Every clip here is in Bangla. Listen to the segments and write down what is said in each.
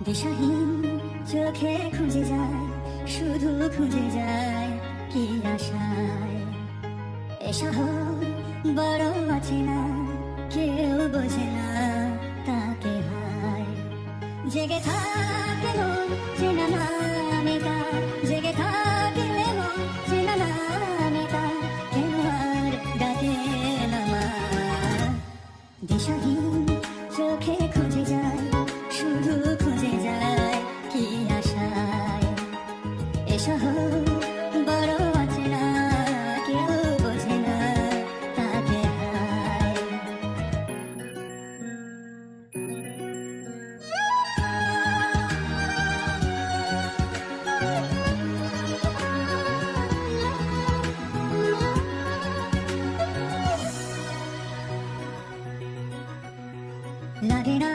দিশাহীন চোখে খুঁজে যায়, শুধু খুঁজে যায় কি আশায়। এ শহর বড় অচেনা, কেউ বোঝে না তাকে হায়। জেগে থাকে মন চেনা নামে তার, জেগে থাকে মন চেনা নামে তার, কেন আর ডাকে না মা। দিশাহীন চোখে খুঁজে যায়, শুধু খুঁজে যায় কি আশায়। এ শহর বড় অচেনা, কেউ বোঝে না তাকে হায়। লাগে না,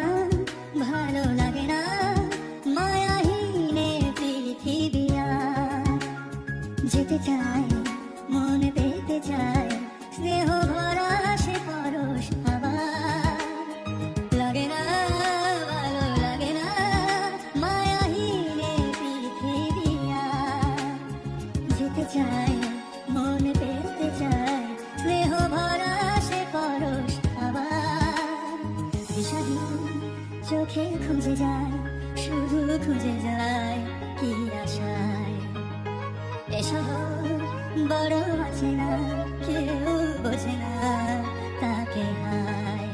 ভালো লাগে না, মায়াহীনে পৃথিবী আর। যেতে চায়, মন পেতে চায়, স্নেহ ভরা সে পরশ আবার। লাগে না, ভালো লাগে না, মায়াহীনে পৃথিবী আর। যেতে চায়, মন পেতে চায়, স্নেহ ভরা সে পরশ আবার। দিশাহীন চোখে খুঁজে যায়, শুধু খুঁজে যায় কি আশায়। এ শহর বড় অচেনা, কেউ বোঝে না তাকে হায়।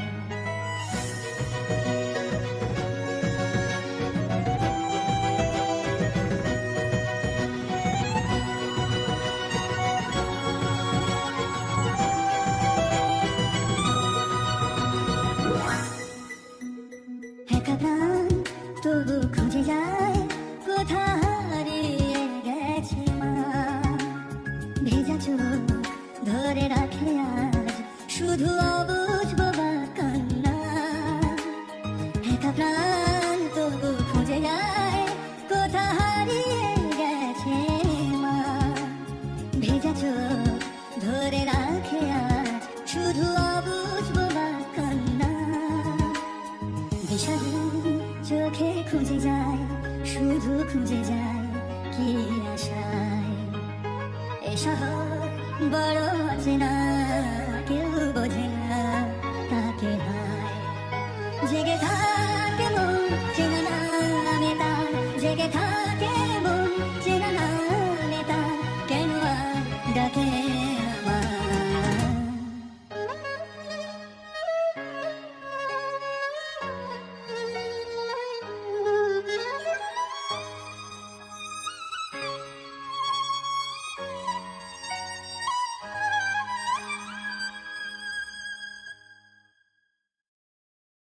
একা প্রাণ তবু খুঁজে যায়, কোথা হারিয়ে গেছে মা। ভেজা চোখ ধরে রাখে আজ, শুধু অবুঝ বোবা কান্না। একা প্রাণ তবু খুঁজে যায়, কোথা হারিয়ে গেছে মা। ভেজা চোখ ধরে রাখে আজ, শুধু অবুঝ বোবা কান্না। দিশাহীন চোখে খুঁজে যায়, শুধু খুঁজে যায় কি আশায়। এ শহর বড় অচেনা, কেউ বোঝে না